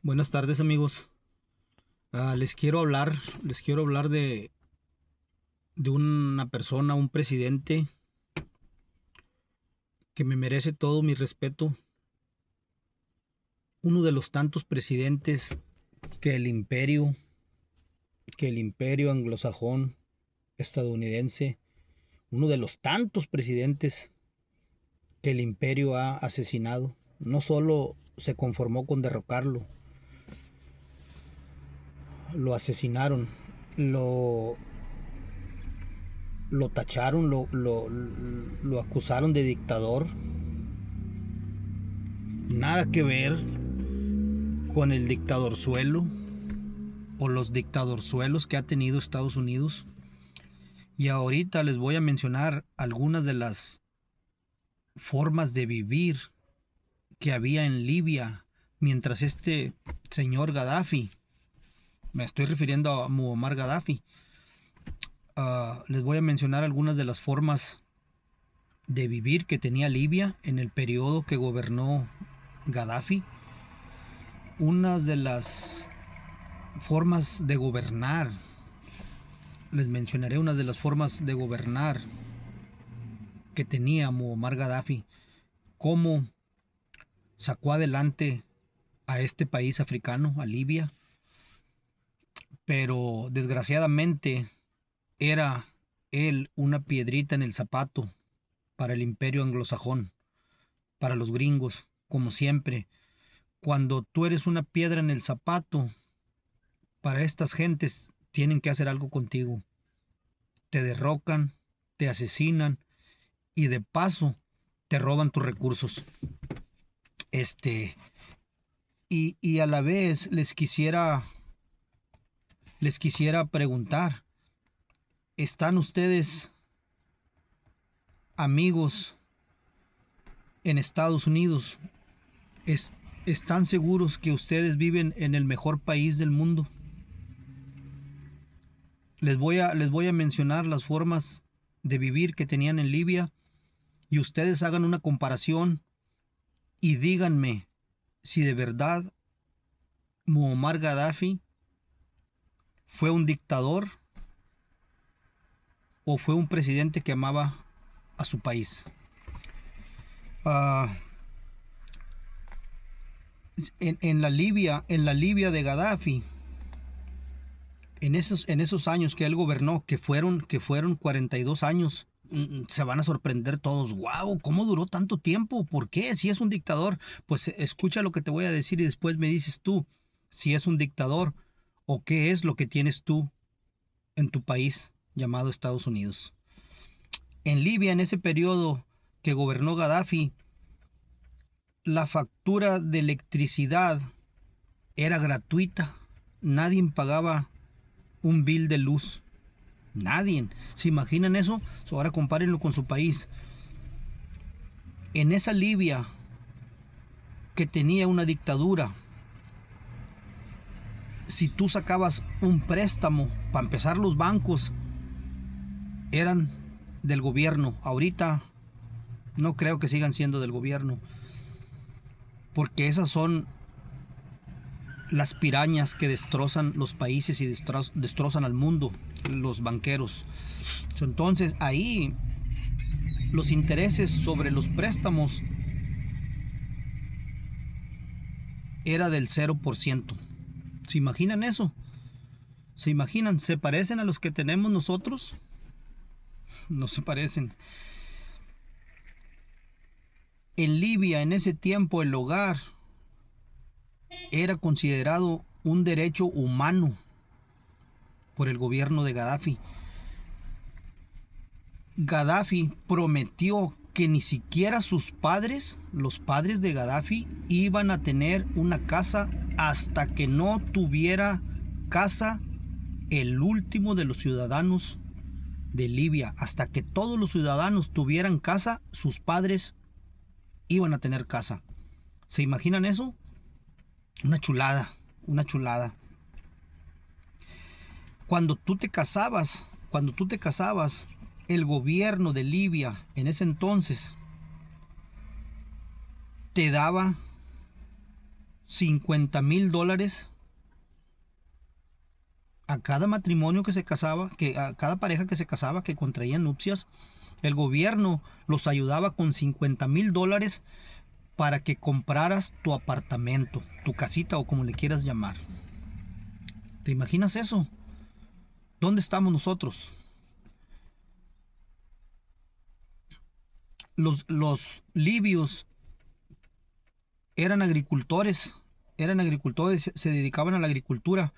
Buenas tardes, amigos. Les quiero hablar de una persona, un presidente que me merece todo mi respeto. Uno de los tantos presidentes que que el imperio anglosajón estadounidense, uno de los tantos presidentes que el imperio ha asesinado. No solo se conformó con derrocarlo, lo asesinaron, lo lo tacharon, lo acusaron de dictador. Nada que ver con el dictadorzuelo o los dictadorzuelos que ha tenido Estados Unidos. Y ahorita les voy a mencionar algunas de las formas de vivir que había en Libia mientras este señor Gaddafi, me estoy refiriendo a Muammar Gaddafi, les voy a mencionar algunas de las formas de vivir que tenía Libia en el periodo que gobernó Gaddafi. Una de las formas de gobernar, les mencionaré una de las formas de gobernar que tenía Muammar Gaddafi, cómo sacó adelante a este país africano, a Libia, pero desgraciadamente era él una piedrita en el zapato para el imperio anglosajón, para los gringos, como siempre. Cuando tú eres una piedra en el zapato, para estas gentes tienen que hacer algo contigo. Te derrocan, te asesinan y de paso te roban tus recursos. Este, y a la vez les quisiera preguntar, ¿están ustedes amigos en Estados Unidos? ¿Es- ¿Están seguros que ustedes viven en el mejor país del mundo? Les voy a mencionar las formas de vivir que tenían en Libia y ustedes hagan una comparación y díganme si de verdad Muammar Gaddafi fue un dictador o fue un presidente que amaba a su país. Ah, en la Libia de Gaddafi, en esos años que él gobernó, que fueron 42 años, se van a sorprender todos. ¡Wow! ¿Cómo duró tanto tiempo? ¿Por qué? Si es un dictador, pues escucha lo que te voy a decir y después me dices tú si es un dictador o qué es lo que tienes tú en tu país llamado Estados Unidos. En Libia, en ese periodo que gobernó Gaddafi, la factura de electricidad era gratuita. Nadie pagaba un bill de luz. Nadie. ¿Se imaginan eso? Ahora compárenlo con su país. En esa Libia que tenía una dictadura, si tú sacabas un préstamo, para empezar los bancos eran del gobierno. Ahorita no creo que sigan siendo del gobierno, porque esas son las pirañas que destrozan los países y destrozan al mundo, los banqueros. Entonces ahí los intereses sobre los préstamos era del 0%. ¿Se imaginan eso? ¿Se imaginan? ¿Se parecen a los que tenemos nosotros? No se parecen. En Libia, en ese tiempo, el hogar era considerado un derecho humano por el gobierno de Gaddafi. Gaddafi prometió que ni siquiera sus padres, los padres de Gaddafi, iban a tener una casa hasta que no tuviera casa el último de los ciudadanos de Libia. Hasta que todos los ciudadanos tuvieran casa, sus padres iban a tener casa. ¿Se imaginan eso? Una chulada, una chulada. Cuando tú te casabas, el gobierno de Libia en ese entonces te daba $50,000 a cada matrimonio que se casaba, a cada pareja que se casaba, que contraía nupcias. El gobierno los ayudaba con $50,000 para que compraras tu apartamento, tu casita o como le quieras llamar. ¿Te imaginas eso? ¿Dónde estamos nosotros? Los libios eran agricultores, se dedicaban a la agricultura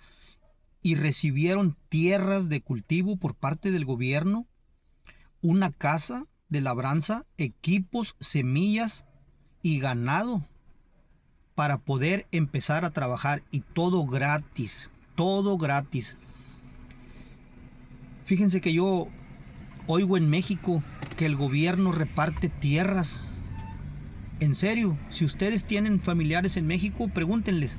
y recibieron tierras de cultivo por parte del gobierno, una casa de labranza, equipos, semillas y ganado para poder empezar a trabajar, y todo gratis, todo gratis. Fíjense que yo oigo en México que el gobierno reparte tierras. En serio, si ustedes tienen familiares en México, pregúntenles.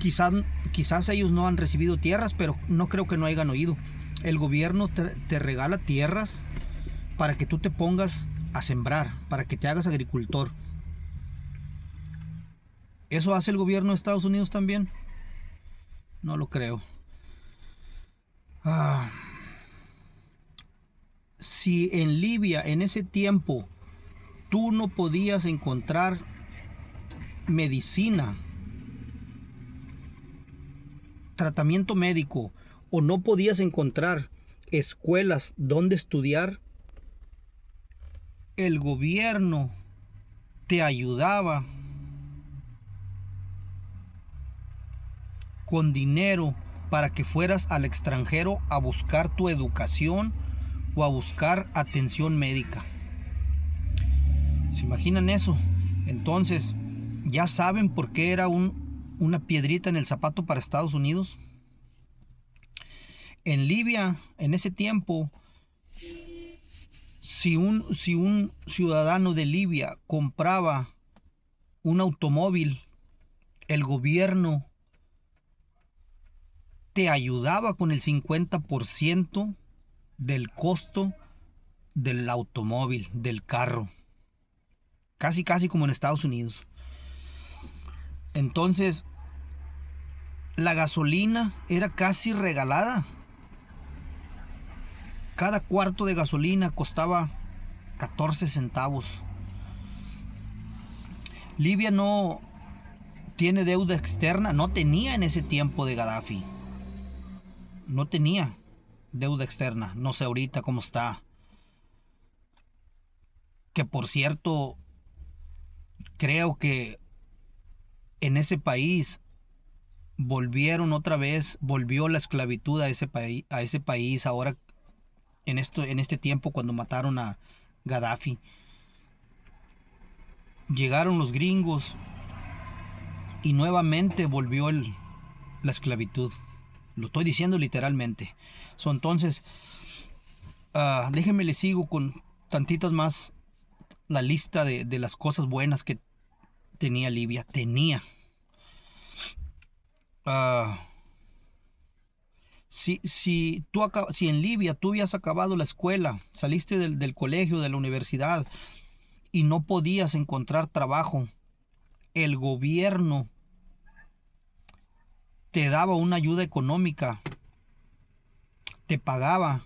Quizás ellos no han recibido tierras, pero no creo que no hayan oído. El gobierno te regala tierras para que tú te pongas a sembrar, para que te hagas agricultor. ¿Eso hace el gobierno de Estados Unidos también? No lo creo. Si en Libia, en ese tiempo, tú no podías encontrar medicina, tratamiento médico, o no podías encontrar escuelas donde estudiar, el gobierno te ayudaba con dinero para que fueras al extranjero a buscar tu educación o a buscar atención médica. ¿Se imaginan eso? Entonces, ¿ya saben por qué era una piedrita en el zapato para Estados Unidos? En Libia, en ese tiempo, si un ciudadano de Libia compraba un automóvil, el gobierno te ayudaba con el 50% del costo del automóvil, del carro. Casi como en Estados Unidos. Entonces, la gasolina era casi regalada. Cada cuarto de gasolina costaba 14 centavos. Libia no tiene deuda externa, no tenía en ese tiempo de Gaddafi. No tenía deuda externa, no sé ahorita cómo está. Que por cierto, creo que en ese país volvió la esclavitud a ese país ahora en este tiempo cuando mataron a Gaddafi. Llegaron los gringos y nuevamente volvió la esclavitud. Lo estoy diciendo literalmente. Entonces, déjenme les sigo con tantitas más la lista de las cosas buenas que tenía Libia. Si en Libia tú habías acabado la escuela, saliste del colegio, de la universidad y no podías encontrar trabajo, el gobierno te daba una ayuda económica, te pagaba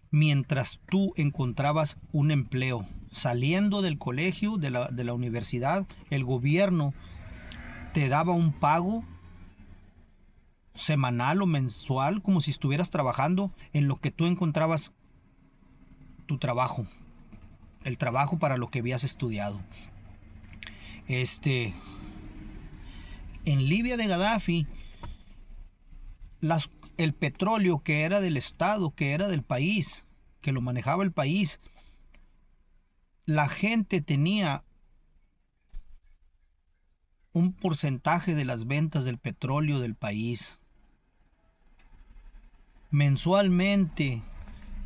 mientras tú encontrabas un empleo. Saliendo del colegio, de la universidad, el gobierno te daba un pago semanal o mensual, como si estuvieras trabajando, en lo que tú encontrabas tu trabajo, el trabajo para lo que habías estudiado. En Libia de Gaddafi, el petróleo que era del estado, que era del país, que lo manejaba el país, la gente tenía un porcentaje de las ventas del petróleo del país. Mensualmente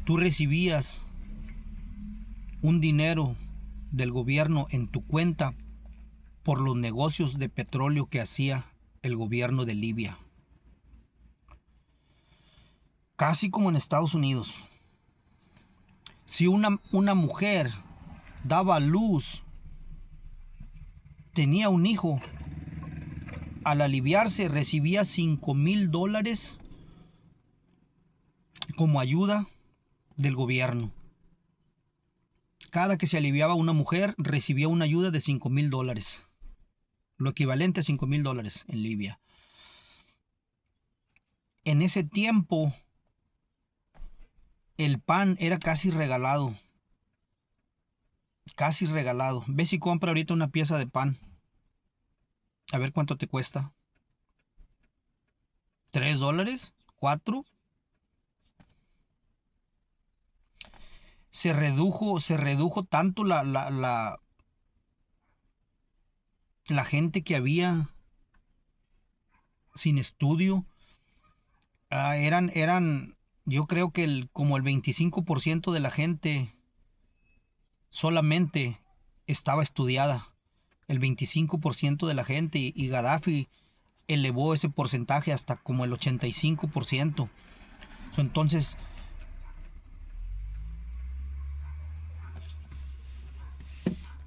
tú recibías un dinero del gobierno en tu cuenta por los negocios de petróleo que hacía el gobierno de Libia. Casi como en Estados Unidos. Si una mujer daba a luz, tenía un hijo, al aliviarse, recibía $5,000 como ayuda del gobierno. Cada que se aliviaba una mujer, recibía una ayuda de $5,000. Lo equivalente a $5,000 en Libia. En ese tiempo, el pan era casi regalado. Casi regalado. Ve si compra ahorita una pieza de pan. A ver cuánto te cuesta. $3, $4. Se redujo tanto la gente que había sin estudio. Yo creo que como el 25% de la gente solamente estaba estudiada. El 25% de la gente, y Gaddafi elevó ese porcentaje hasta como el 85%. Entonces,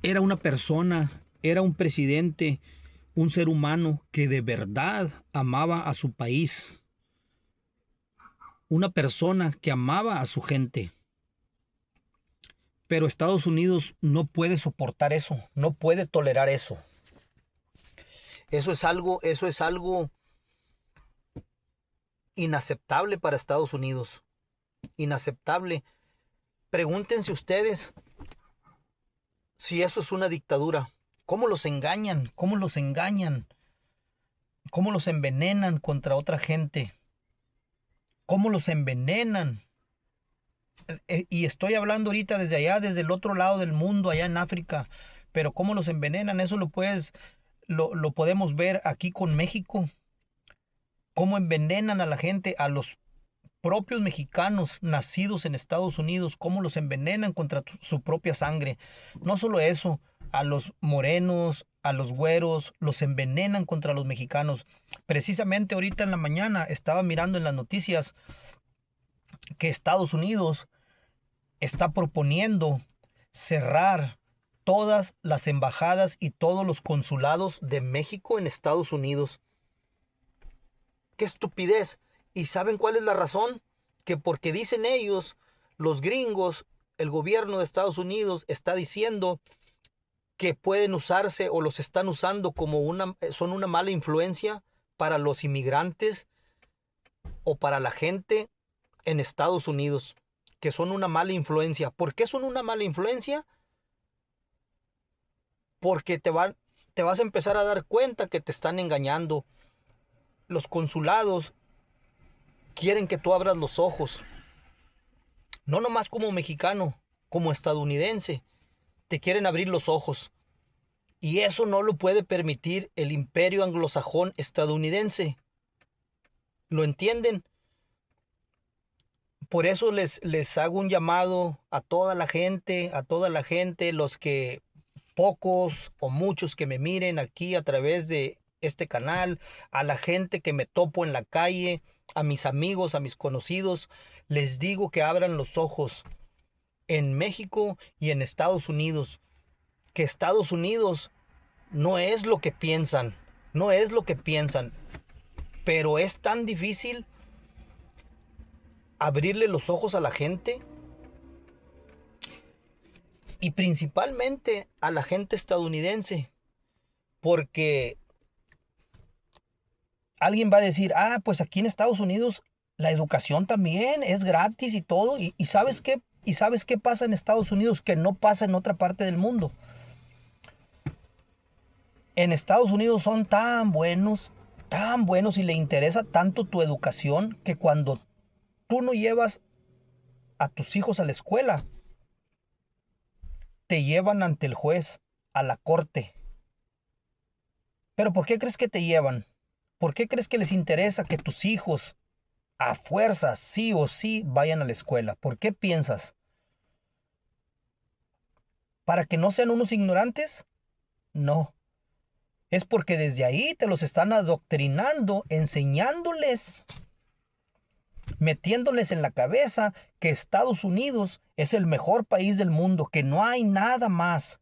era una persona, era un presidente, un ser humano que de verdad amaba a su país. Una persona que amaba a su gente. Pero Estados Unidos no puede soportar eso, no puede tolerar eso. Eso es algo inaceptable para Estados Unidos. Inaceptable. Pregúntense ustedes si eso es una dictadura. ¿Cómo los engañan? ¿Cómo los engañan? ¿Cómo los envenenan contra otra gente? ¿Cómo los envenenan? Y estoy hablando ahorita desde allá, desde el otro lado del mundo, allá en África. Pero cómo los envenenan, eso lo podemos ver aquí con México. Cómo envenenan a la gente, a los propios mexicanos nacidos en Estados Unidos, cómo los envenenan contra su propia sangre. No solo eso, a los morenos, a los güeros, los envenenan contra los mexicanos. Precisamente ahorita en la mañana estaba mirando en las noticias que Estados Unidos está proponiendo cerrar todas las embajadas y todos los consulados de México en Estados Unidos. ¡Qué estupidez! ¿Y saben cuál es la razón? Que porque dicen ellos, los gringos, el gobierno de Estados Unidos está diciendo que pueden usarse o los están usando son una mala influencia para los inmigrantes o para la gente en Estados Unidos, que son una mala influencia. ¿Por qué son una mala influencia? Porque te vas a empezar a dar cuenta que te están engañando. Los consulados quieren que tú abras los ojos. No nomás como mexicano, como estadounidense. Te quieren abrir los ojos. Y eso no lo puede permitir el imperio anglosajón estadounidense. ¿Lo entienden? Por eso les hago un llamado a toda la gente, los que pocos o muchos que me miren aquí a través de este canal, a la gente que me topo en la calle, a mis amigos, a mis conocidos, les digo que abran los ojos en México y en Estados Unidos, que Estados Unidos no es lo que piensan, pero es tan difícil abrirle los ojos a la gente y principalmente a la gente estadounidense, porque alguien va a decir, pues aquí en Estados Unidos la educación también es gratis y todo, y ¿sabes qué? ¿Y sabes qué pasa en Estados Unidos que no pasa en otra parte del mundo? En Estados Unidos son tan buenos y le interesa tanto tu educación que cuando tú no llevas a tus hijos a la escuela, te llevan ante el juez, a la corte. ¿Pero por qué crees que te llevan? ¿Por qué crees que les interesa que tus hijos a fuerzas, sí o sí, vayan a la escuela? ¿Por qué piensas? ¿Para que no sean unos ignorantes? No. Es porque desde ahí te los están adoctrinando, enseñándoles, metiéndoles en la cabeza que Estados Unidos es el mejor país del mundo, que no hay nada más.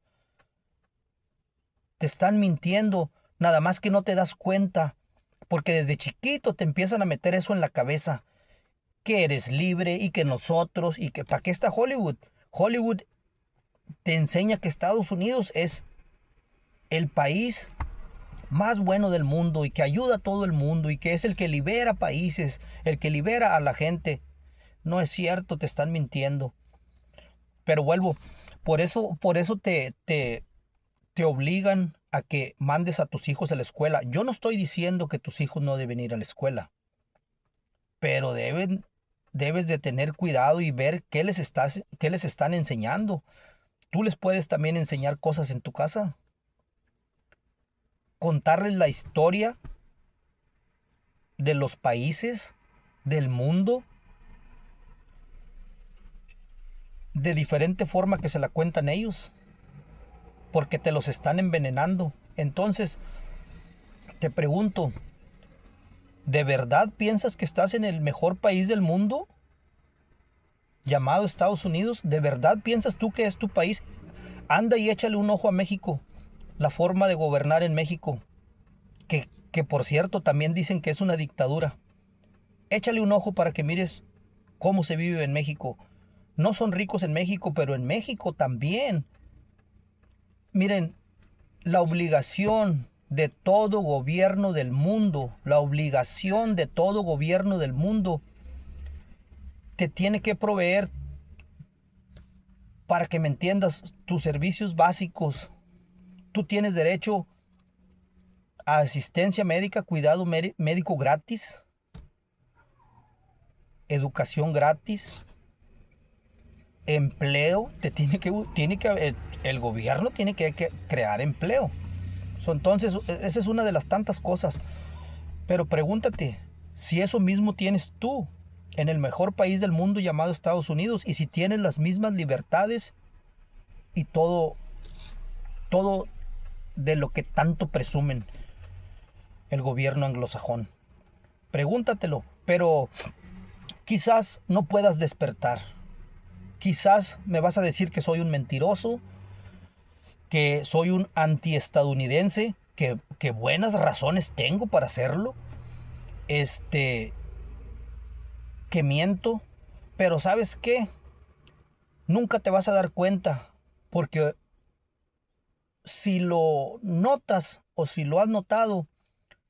Te están mintiendo. Nada más que no te das cuenta, porque desde chiquito te empiezan a meter eso en la cabeza, que eres libre y que nosotros, y que ¿para qué está Hollywood? Hollywood te enseña que Estados Unidos es el país más bueno del mundo y que ayuda a todo el mundo y que es el que libera países, el que libera a la gente. No es cierto, te están mintiendo. Pero vuelvo, por eso te obligan a que mandes a tus hijos a la escuela. Yo no estoy diciendo que tus hijos no deben ir a la escuela, pero debes de tener cuidado y ver qué les están enseñando. Tú les puedes también enseñar cosas en tu casa, contarles la historia de los países, del mundo, de diferente forma que se la cuentan ellos, porque te los están envenenando. Entonces, te pregunto, ¿de verdad piensas que estás en el mejor país del mundo, llamado Estados Unidos? ¿De verdad piensas tú que es tu país? Anda y échale un ojo a México, la forma de gobernar en México, que por cierto también dicen que es una dictadura. Échale un ojo para que mires cómo se vive en México. No son ricos en México, pero en México también. Miren, la obligación de todo gobierno del mundo, la obligación de todo gobierno del mundo te tiene que proveer, para que me entiendas, tus servicios básicos. Tú tienes derecho a asistencia médica, cuidado médico gratis, educación gratis, empleo. El gobierno tiene que crear empleo. Entonces, esa es una de las tantas cosas. Pero pregúntate si eso mismo tienes tú en el mejor país del mundo llamado Estados Unidos, y si tienes las mismas libertades y todo de lo que tanto presumen el gobierno anglosajón. Pregúntatelo, pero quizás no puedas despertar. Quizás me vas a decir que soy un mentiroso, que soy un antiestadounidense, que buenas razones tengo para hacerlo, que miento, pero ¿sabes qué? Nunca te vas a dar cuenta, porque si lo notas o si lo has notado,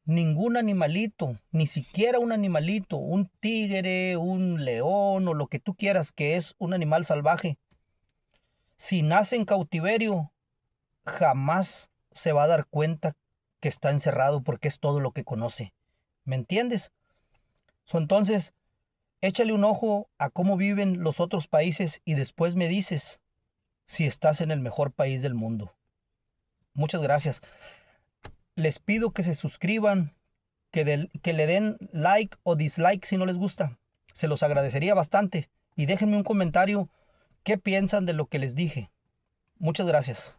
ningún animalito, ni siquiera un animalito, un tigre, un león o lo que tú quieras, que es un animal salvaje, si nace en cautiverio, jamás se va a dar cuenta que está encerrado, porque es todo lo que conoce. ¿Me entiendes? Entonces, échale un ojo a cómo viven los otros países y después me dices si estás en el mejor país del mundo. Muchas gracias. Les pido que se suscriban, que le den like o dislike si no les gusta. Se los agradecería bastante. Y déjenme un comentario qué piensan de lo que les dije. Muchas gracias.